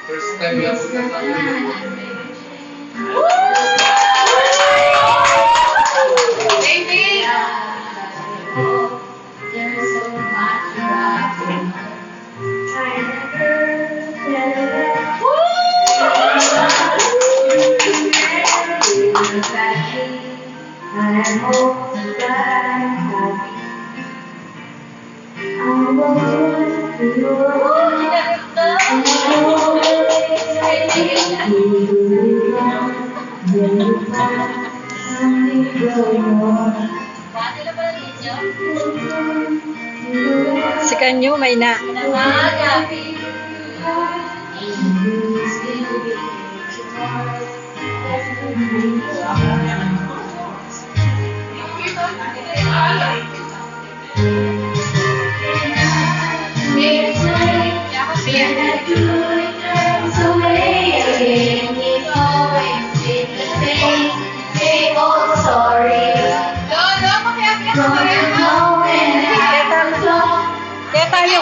First time lang po Baby! Si Kanyo may na. Kaya tayo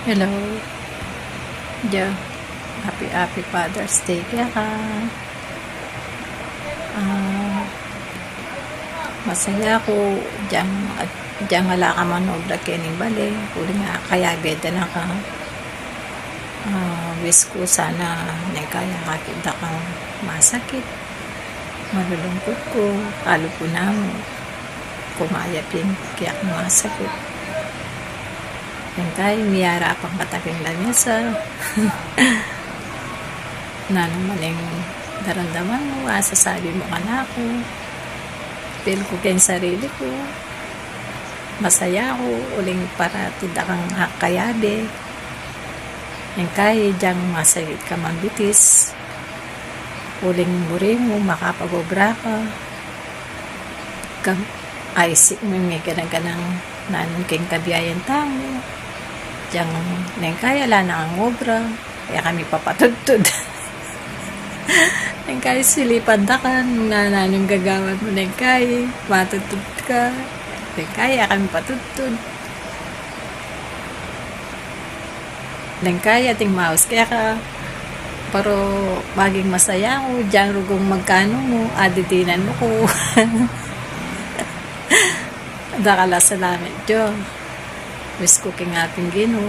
Hello. Diyan. Happy Father's Day kaya ka. Masaya ako diyan wala ka manobra kining bali. Kuli nga kaya beda na ka. Wish ko sana na kaya makita kang masakit. Malulungkot ko. Kalo po na kumayapin kaya kang masakit. Yan tayo, miyara pang kataking lamesa. Na naman yung daramdaman mo, sasabi mo ka na ako. Feel ko kayong sarili ko. Masaya ako, uling para tinda kang kayabe. Yan kaya, diyang masagit ka mambitis. Uling muri mo, makapagobra ka. Isip mo yung ganang nanon kayong kabiyayan tamo. Diyang neng kaya lana ang obra kaya kami papatudtud. Neng kaya silipan da ka nga nanong gagawan mo neng kaya matutud ka neng kaya kami patudtud neng kaya ting mouse kaya ka pero maging masaya ko diyang rugong magkano mo aditinan mo ko. Dakala salamat Diyos. Wish ko king ating Gino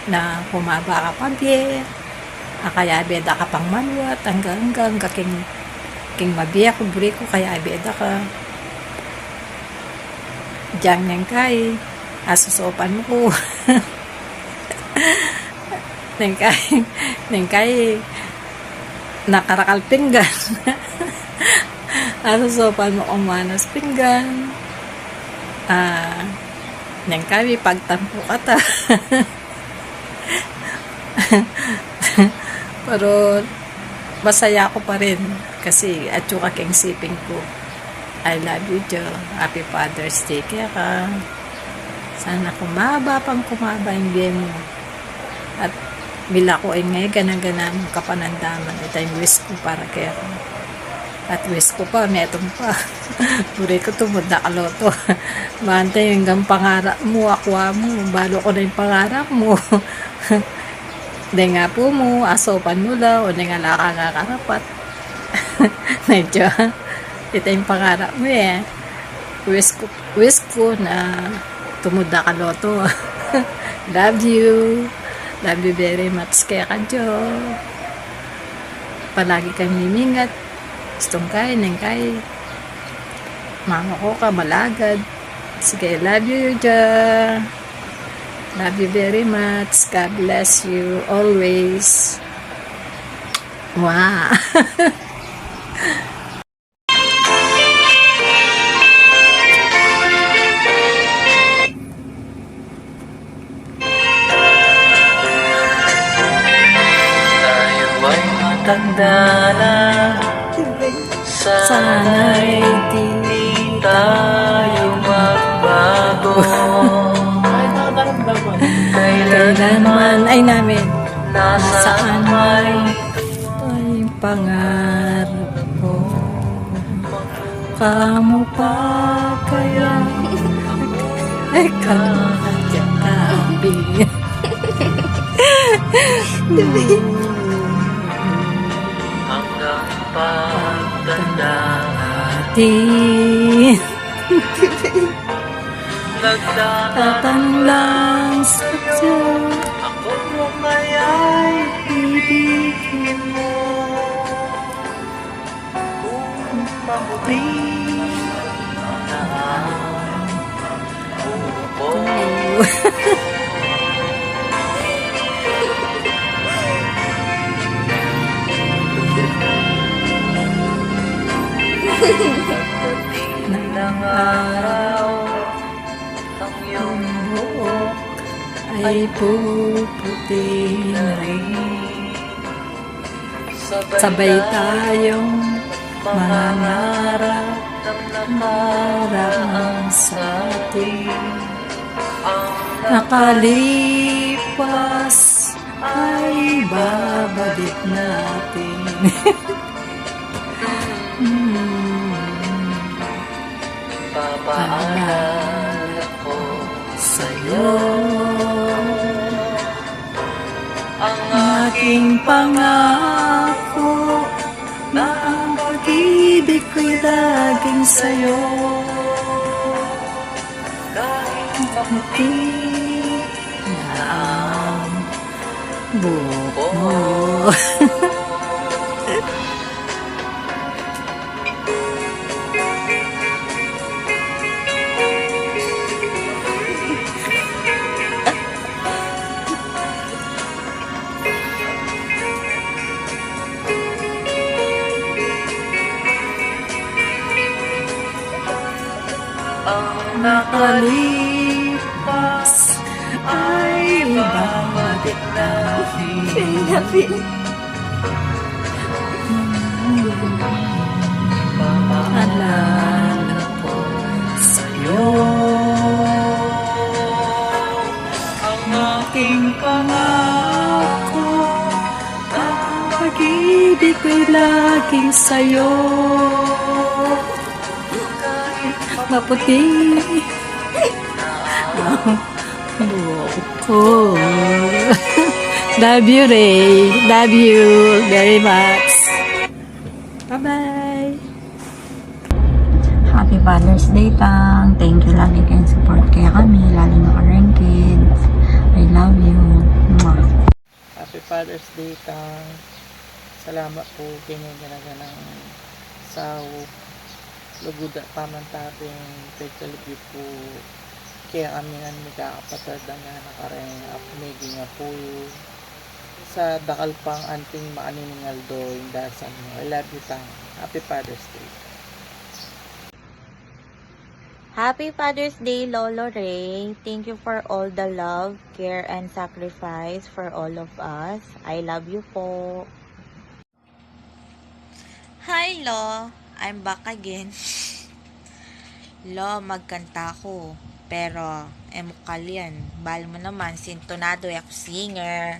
na kumaba ka pa biye. Kaya beda ka pang manuat hanggang king mabiya ko buri ko kaya beda ka. Diyang neng kay asusopan mo ko. neng kay nakarakal pinggan. Asusopan mo kung manas pinggan. Neng kami pagtampo ka ta. Pero masaya ko pa rin kasi at yung aking siping ko I love you Jo. Happy Father's Day kaya ka sana kumaba yung game mo at bila ko ay ngay ganang-ganang kapanandaman ito yung wish ko para kaya ka at wish ko pa, metong pa. Puri ko tumod na kaloto. Mantay hanggang pangarap mo, akwa mo. Balo ko na yung pangarap mo. Di nga po mo, asopan mo lang, o di nga nakakarapat. Medyo, ito yung pangarap mo eh. Wish ko na tumuda ka loto. Love you. Love you very much kaya ka, Jo. Palagi kang mimingat. Gustong kain ng kain. Mama ko ka, malagad. Sige, love you, Jo. Love you very much. God bless you always. Wow. Tayo ay matanda na, Sana'y di tayo magbago. kailanman ay namin Nasaan saan ay pangarap ko. Kamu pa kaya katabi. hanggang pagtanda Di nagdaan lang sa Diyos. ako maya'y ibigin mo. Kung mabuti na buo. ng araw ang iyong buhok Ay puputi na rin. Sabay tayong mangarap nakaraan sa atin. Nakalipas ay babalik natin. Papaalala ko Sa'yo ang aking pangako na ang pag-ibig ko'y laging sa'yo. kahit Kamuti na ang buhok mo. ang Nakalipas ay babalik natin. Paalala ko sa'yo ang aking pangako. Ang pag-ibig ko'y laging sa'yo. Maputi ang buhok ko. Love you, Ray. Love you very much. Bye-bye. Happy Father's Day, Tang. Thank you lagi kayong support kaya kami, lalo na Karen Kids. I love you. Mwah. Happy Father's Day, Tang. Salamat po ganyan ganaga ng sao lugod at pamantabing pagkalibid po kaya kami nga nagkakapatad nga nakareng apumigi nga po sa dakal pang anting maaniningal do yung dasan mo. I love you, Tang. Happy Father's Day. Happy Father's Day, Lolo Ray. Thank you for all the love, care, and sacrifice for all of us. I love you po. Hi, Lo. I'm back again. Lo, magkanta ko. Pero, emukal yan. Bal mo naman, sintonado ako singer.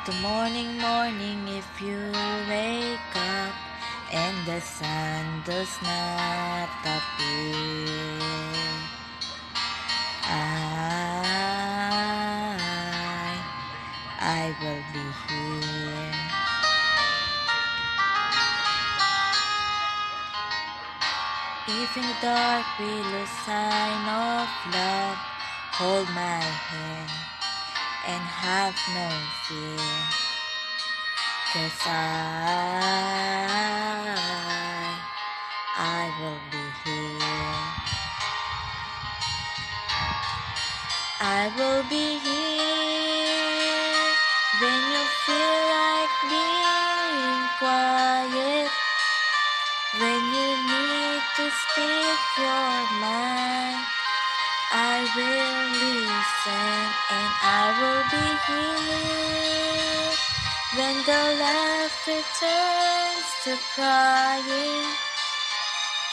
The morning, if you wake up and the sun does not appear, I will be here. If in the dark we lose sign of love, hold my hand and have no fear, 'cause I will be here. I will be here when you feel like being quiet, when you need to speak your mind. I will listen and I will be here when the laughter turns to crying,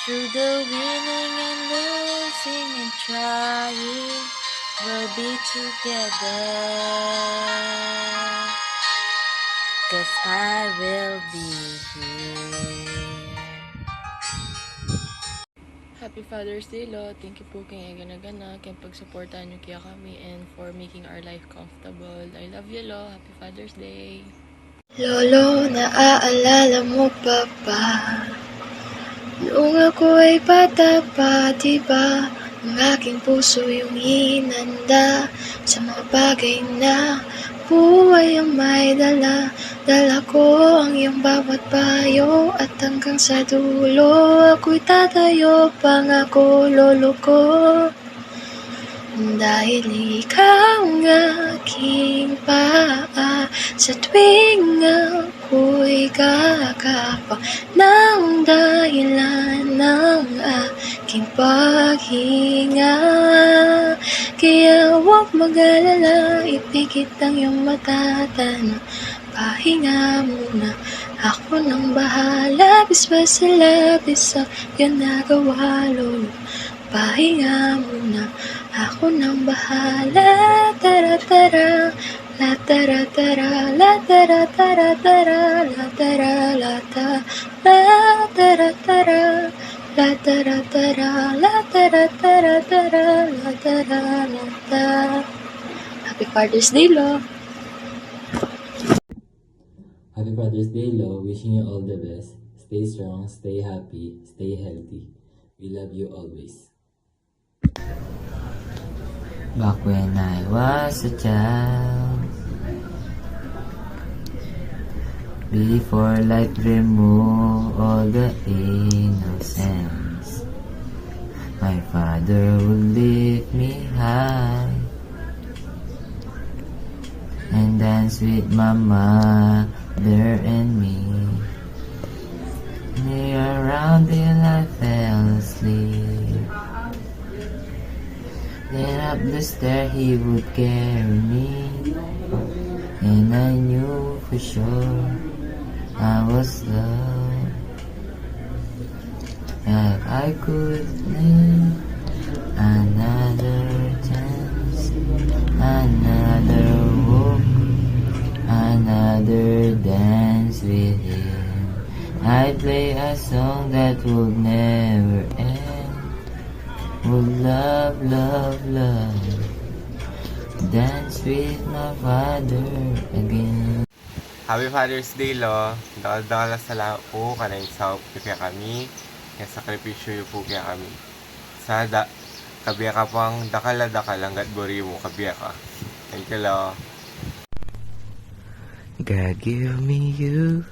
through the winning and losing and trying, we'll be together, 'cause I will be here. Happy Father's Day, Lo. Thank you po kay Gana-Gana, kay pagsuportahan niyo kaya kami, and for making our life comfortable. I love you, Lo. Happy Father's Day. Lolo, naaalala mo pa ba? Noong ako ay bata pa, diba? Ang aking puso yung hinanda sa mga bagay na buhay ang may dala. Dala ko ang iyong bawat payo at hanggang sa dulo ako'y tatayo, pangako lolo ko. Dahil ikaw ang aking paa sa tuwing ako'y kakapa ng dahilan ng aking paghinga. Kaya huwag mag-alala, ipikit ang iyong mata, tanong pahinga muna. Ako nang bahala, bisbas sa labis sa iyong nagawa, lolo. Pahinga muna, ako nang bahala. Tara-tara, la tara-tara, la tara-tara-tara, la tara-lata, la tara-tara, la tara-tara, la tara-tara-tara, la tara-lata. Happy Father's Day, Lo! Happy Father's Day, Lo. Wishing you all the best. Stay strong, stay happy, stay healthy. We love you always. Back when I was a child, before life removed all the innocence, my father would lift me high and dance with my mother and me. Near around till I fell asleep. Then up the stair he would carry me, and I knew for sure I was loved. If I could live another chance, another walk, another dance with him, I'd play a song that would never end. Would love, love, love, dance with my father again. Happy Father's Day, Lo. Dakal-dakal na salamat po kanang sa kaya kami. Kaya sakripisyo po kaya kami. Sa kabiya ka pang dakal-dakal hanggat buri mo kabiya ka. Thank you, Lo. God give me you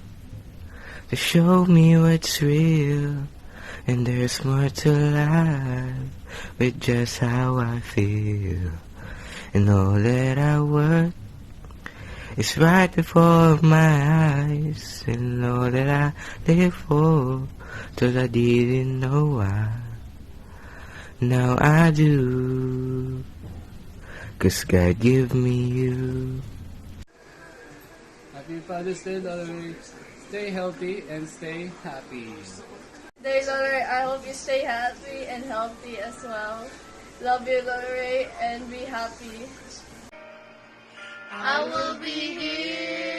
to show me what's real, and there's more to life with just how I feel, and all that I want is right before my eyes, and all that I live for till I didn't know why. Now I do, 'cause God give me you. Happy Father's Day, Lolo. Stay healthy and stay happy. Day, Lolo. I hope you stay happy and healthy as well. Love you, Lolo, and be happy. I will be here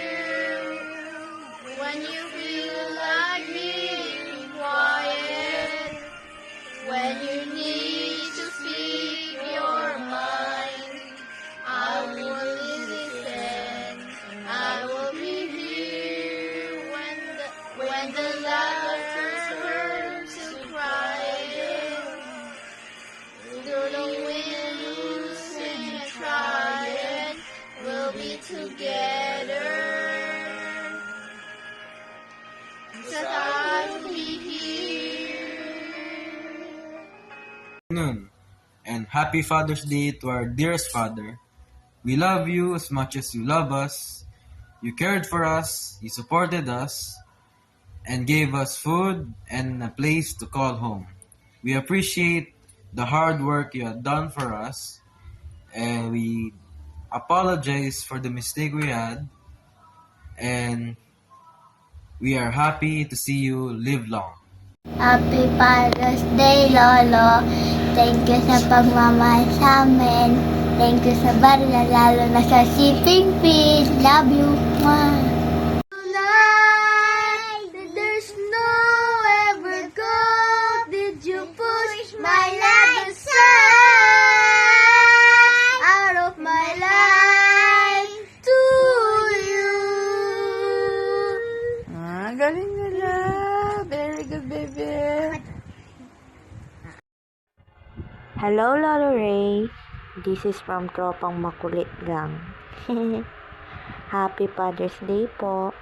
when you feel like being quiet, when you need to speak your mind, I will listen, I will be here when the laughter turns to crying. Through the wind, losing and trying, we'll be together. So I will be here. Afternoon, and happy Father's Day to our dearest father. We love you as much as you love us. You cared for us, you supported us, and gave us food and a place to call home. We appreciate the hard work you have done for us, and we apologize for the mistake we had, and we are happy to see you live long. Happy Father's Day, Lolo. Thank you sa pagmamahal sa amin. Thank you sa barya, lalo na sa shipping fee. Love you, Ma. Tonight, there's no ever go. Did you push my life aside? Out of my life to you. Galing nila. Very good, baby. Hello, Lolo Ray. This is from Tropang Makulit Gang. Happy Father's Day po.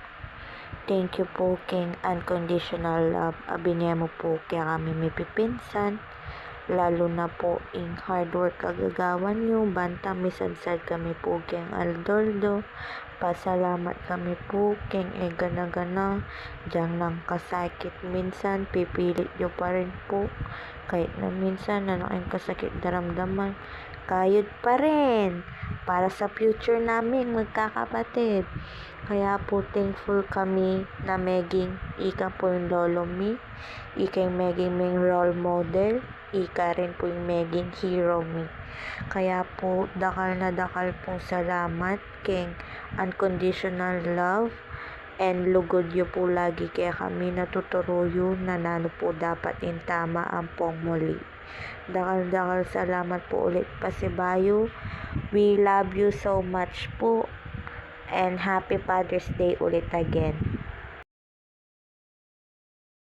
Thank you po, King Unconditional Love. Abinaya mo po kaya kami may pipinsan. Lalo na po in hard work kagagawan nyo. Banta misadsad kami po, King Aldoldo. Pasalamat kami po, King Egana-gana. Diyan lang kasakit minsan. Pipilit nyo pa rin po. Kahit na minsan na naking kasakit daramdaman, kayod pa rin para sa future namin magkakapatid. Kaya po thankful kami na maging ika po yung lolo mi, ika yung maging ming role model, ika rin po yung maging hero mi. Kaya po dakal na dakal pong salamat, King Unconditional Love, and lugod yo po lagi kaya kami natuturuyo na nano po dapat in tama ang pong muli. Dakal salamat po ulit Pasibayo. We love you so much po, and happy Father's Day ulit again.